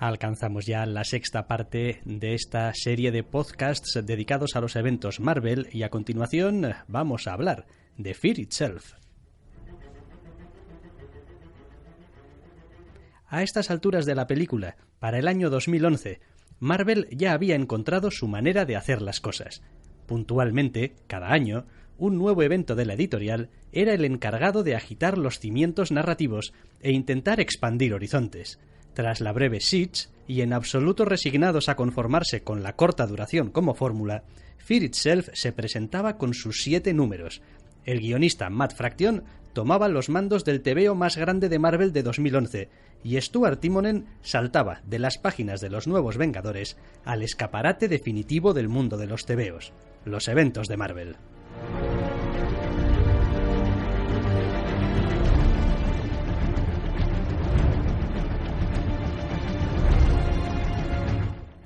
Alcanzamos ya la sexta parte de esta serie de podcasts dedicados a los eventos Marvel y a continuación vamos a hablar de Fear Itself. A estas alturas de la película, para el año 2011, Marvel ya había encontrado su manera de hacer las cosas. Puntualmente, cada año, un nuevo evento de la editorial era el encargado de agitar los cimientos narrativos e intentar expandir horizontes. Tras la breve Siege, y en absoluto resignados a conformarse con la corta duración como fórmula, Fear Itself se presentaba con sus 7 números. El guionista Matt Fraction tomaba los mandos del tebeo más grande de Marvel de 2011, y Stuart Timonen saltaba de las páginas de los Nuevos Vengadores al escaparate definitivo del mundo de los tebeos, los eventos de Marvel.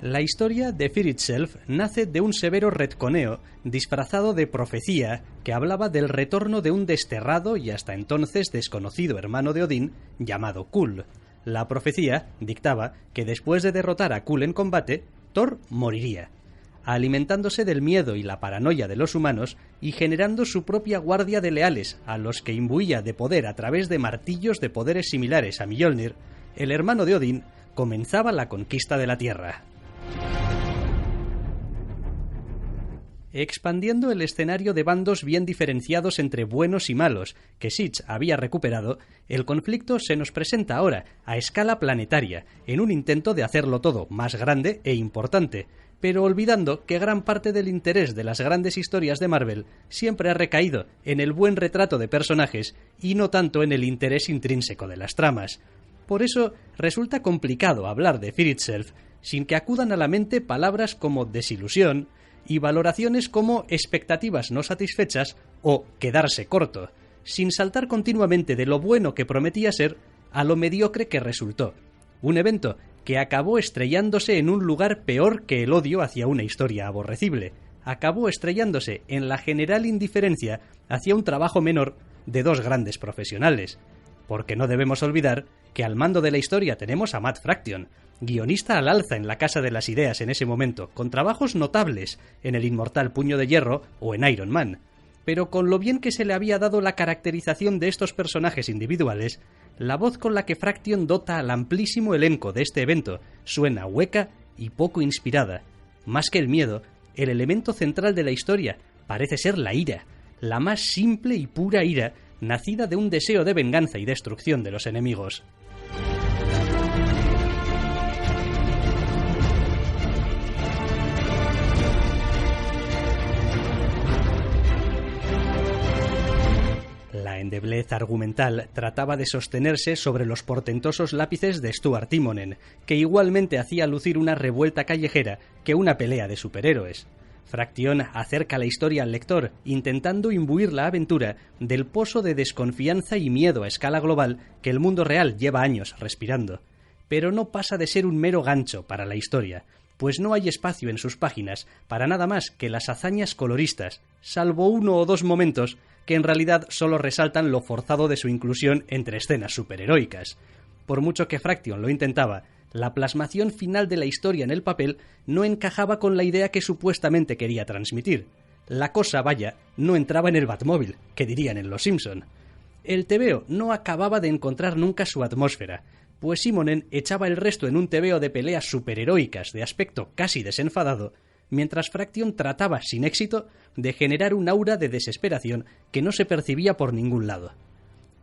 La historia de Fear Itself nace de un severo retconeo disfrazado de profecía que hablaba del retorno de un desterrado y hasta entonces desconocido hermano de Odín llamado Kul. La profecía dictaba que después de derrotar a Kul en combate, Thor moriría, alimentándose del miedo y la paranoia de los humanos y generando su propia guardia de leales a los que imbuía de poder a través de martillos de poderes similares a Mjolnir. El hermano de Odín comenzaba la conquista de la Tierra. Expandiendo el escenario de bandos bien diferenciados entre buenos y malos, que Siege había recuperado, el conflicto se nos presenta ahora, a escala planetaria, en un intento de hacerlo todo más grande e importante, pero olvidando que gran parte del interés de las grandes historias de Marvel siempre ha recaído en el buen retrato de personajes y no tanto en el interés intrínseco de las tramas. Por eso resulta complicado hablar de Fear Itself sin que acudan a la mente palabras como desilusión y valoraciones como expectativas no satisfechas o quedarse corto, sin saltar continuamente de lo bueno que prometía ser a lo mediocre que resultó. Un evento que acabó estrellándose en un lugar peor que el odio hacia una historia aborrecible. Acabó estrellándose en la general indiferencia hacia un trabajo menor de dos grandes profesionales. Porque no debemos olvidar que al mando de la historia tenemos a Matt Fraction, guionista al alza en la Casa de las Ideas en ese momento, con trabajos notables en El Inmortal Puño de Hierro o en Iron Man. Pero con lo bien que se le había dado la caracterización de estos personajes individuales, la voz con la que Fraction dota al amplísimo elenco de este evento suena hueca y poco inspirada. Más que el miedo, el elemento central de la historia parece ser la ira, la más simple y pura ira, nacida de un deseo de venganza y destrucción de los enemigos. La endeblez argumental trataba de sostenerse sobre los portentosos lápices de Stuart Timonen, que igualmente hacía lucir una revuelta callejera que una pelea de superhéroes. Fraction acerca la historia al lector, intentando imbuir la aventura del pozo de desconfianza y miedo a escala global que el mundo real lleva años respirando. Pero no pasa de ser un mero gancho para la historia, pues no hay espacio en sus páginas para nada más que las hazañas coloristas, salvo uno o dos momentos que en realidad solo resaltan lo forzado de su inclusión entre escenas superheroicas. Por mucho que Fraction lo intentaba, la plasmación final de la historia en el papel no encajaba con la idea que supuestamente quería transmitir. La cosa, vaya, no entraba en el Batmóvil, que dirían en Los Simpson. El tebeo no acababa de encontrar nunca su atmósfera, pues Timonen echaba el resto en un tebeo de peleas superheroicas de aspecto casi desenfadado, mientras Fraction trataba, sin éxito, de generar un aura de desesperación que no se percibía por ningún lado.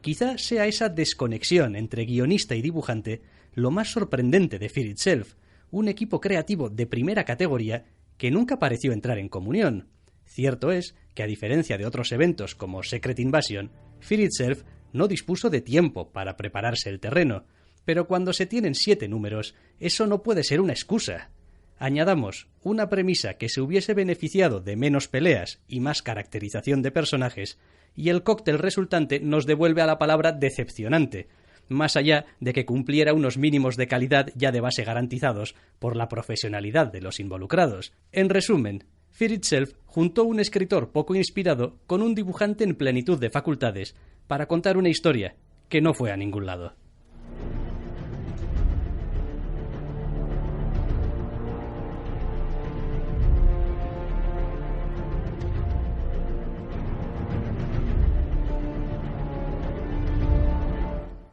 Quizá sea esa desconexión entre guionista y dibujante lo más sorprendente de Fear Itself, un equipo creativo de primera categoría que nunca pareció entrar en comunión. Cierto es que, a diferencia de otros eventos como Secret Invasion, Fear Itself no dispuso de tiempo para prepararse el terreno, pero cuando se tienen 7 números, eso no puede ser una excusa. Añadamos una premisa que se hubiese beneficiado de menos peleas y más caracterización de personajes, y el cóctel resultante nos devuelve a la palabra decepcionante, más allá de que cumpliera unos mínimos de calidad ya de base garantizados por la profesionalidad de los involucrados. En resumen, Fear Itself juntó un escritor poco inspirado con un dibujante en plenitud de facultades para contar una historia que no fue a ningún lado.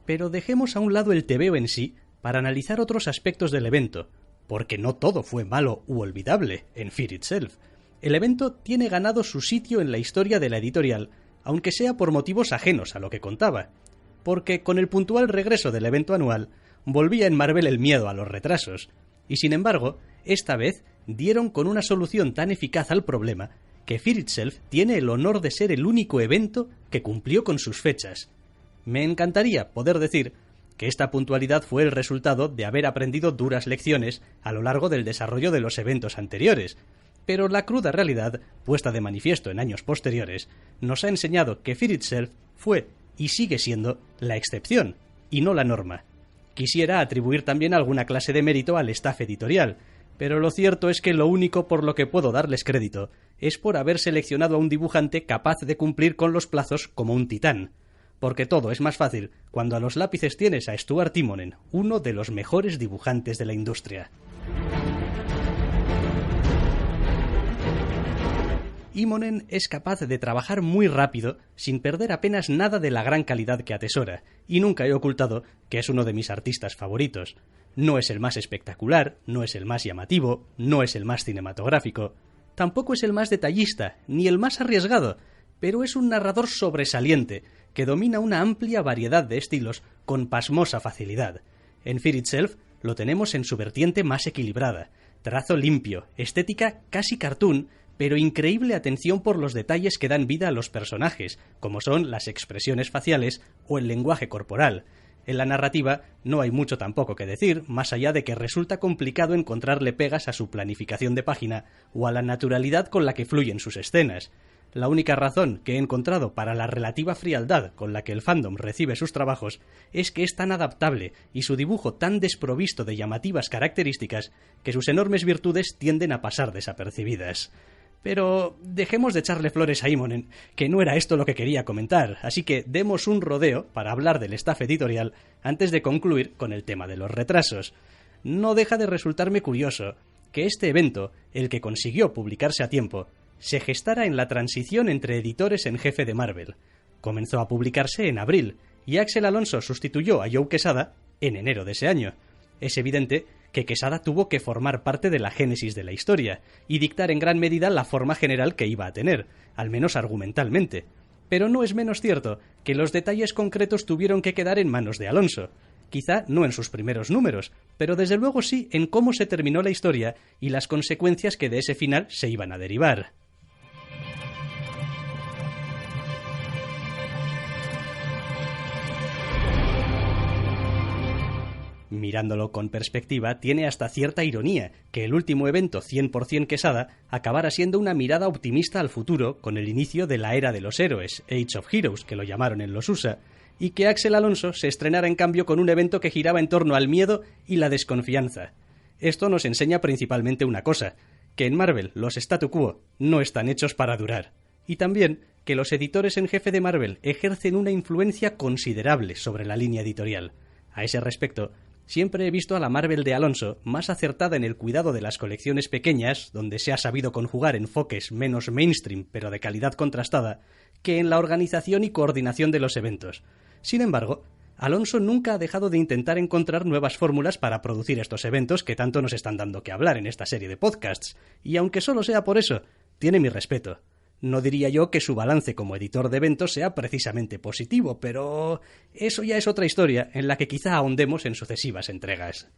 Pero dejemos a un lado el tebeo en sí para analizar otros aspectos del evento, porque no todo fue malo u olvidable en Fear Itself. El evento tiene ganado su sitio en la historia de la editorial, aunque sea por motivos ajenos a lo que contaba, porque con el puntual regreso del evento anual, volvía en Marvel el miedo a los retrasos, y sin embargo, esta vez dieron con una solución tan eficaz al problema que Fear Itself tiene el honor de ser el único evento que cumplió con sus fechas. Me encantaría poder decir que esta puntualidad fue el resultado de haber aprendido duras lecciones a lo largo del desarrollo de los eventos anteriores, pero la cruda realidad, puesta de manifiesto en años posteriores, nos ha enseñado que Fear Itself fue y sigue siendo la excepción, y no la norma. Quisiera atribuir también alguna clase de mérito al staff editorial, pero lo cierto es que lo único por lo que puedo darles crédito es por haber seleccionado a un dibujante capaz de cumplir con los plazos como un titán, porque todo es más fácil cuando a los lápices tienes a Stuart Timonen, uno de los mejores dibujantes de la industria. Immonen es capaz de trabajar muy rápido sin perder apenas nada de la gran calidad que atesora, y nunca he ocultado que es uno de mis artistas favoritos. No es el más espectacular, no es el más llamativo, no es el más cinematográfico, tampoco es el más detallista, ni el más arriesgado, pero es un narrador sobresaliente, que domina una amplia variedad de estilos con pasmosa facilidad. En Fear Itself lo tenemos en su vertiente más equilibrada, trazo limpio, estética casi cartoon, pero increíble atención por los detalles que dan vida a los personajes, como son las expresiones faciales o el lenguaje corporal. En la narrativa no hay mucho tampoco que decir, más allá de que resulta complicado encontrarle pegas a su planificación de página o a la naturalidad con la que fluyen sus escenas. La única razón que he encontrado para la relativa frialdad con la que el fandom recibe sus trabajos es que es tan adaptable y su dibujo tan desprovisto de llamativas características que sus enormes virtudes tienden a pasar desapercibidas. Pero dejemos de echarle flores a Immonen, que no era esto lo que quería comentar, así que demos un rodeo para hablar del staff editorial antes de concluir con el tema de los retrasos. No deja de resultarme curioso que este evento, el que consiguió publicarse a tiempo, se gestara en la transición entre editores en jefe de Marvel. Comenzó a publicarse en abril, y Axel Alonso sustituyó a Joe Quesada en enero de ese año. Es evidente que Quesada tuvo que formar parte de la génesis de la historia y dictar en gran medida la forma general que iba a tener, al menos argumentalmente. Pero no es menos cierto que los detalles concretos tuvieron que quedar en manos de Alonso. Quizá no en sus primeros números, pero desde luego sí en cómo se terminó la historia y las consecuencias que de ese final se iban a derivar. Mirándolo con perspectiva, tiene hasta cierta ironía que el último evento 100% Quesada acabara siendo una mirada optimista al futuro con el inicio de la era de los héroes, Age of Heroes, que lo llamaron en los USA, y que Axel Alonso se estrenara en cambio con un evento que giraba en torno al miedo y la desconfianza. Esto nos enseña principalmente una cosa, que en Marvel los statu quo no están hechos para durar, y también que los editores en jefe de Marvel ejercen una influencia considerable sobre la línea editorial. A ese respecto, siempre he visto a la Marvel de Alonso más acertada en el cuidado de las colecciones pequeñas, donde se ha sabido conjugar enfoques menos mainstream pero de calidad contrastada, que en la organización y coordinación de los eventos. Sin embargo, Alonso nunca ha dejado de intentar encontrar nuevas fórmulas para producir estos eventos que tanto nos están dando que hablar en esta serie de podcasts, y aunque solo sea por eso, tiene mi respeto. No diría yo que su balance como editor de eventos sea precisamente positivo, pero eso ya es otra historia en la que quizá ahondemos en sucesivas entregas.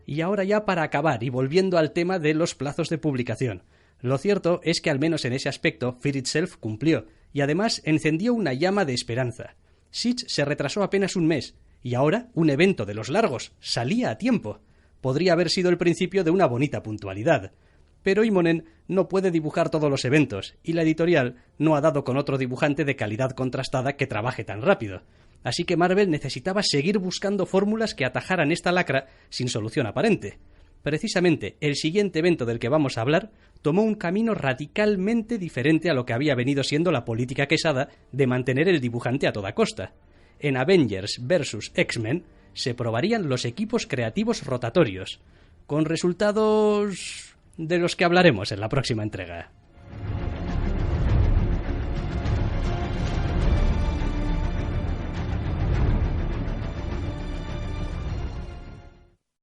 Y ahora ya para acabar y volviendo al tema de los plazos de publicación. Lo cierto es que al menos en ese aspecto Fear Itself cumplió, y además encendió una llama de esperanza. Siege se retrasó apenas un mes, y ahora un evento de los largos salía a tiempo. Podría haber sido el principio de una bonita puntualidad. Pero Immonen no puede dibujar todos los eventos, y la editorial no ha dado con otro dibujante de calidad contrastada que trabaje tan rápido. Así que Marvel necesitaba seguir buscando fórmulas que atajaran esta lacra sin solución aparente. Precisamente, el siguiente evento del que vamos a hablar tomó un camino radicalmente diferente a lo que había venido siendo la política Quesada de mantener el dibujante a toda costa. En Avengers vs. X-Men se probarían los equipos creativos rotatorios, con resultados de los que hablaremos en la próxima entrega.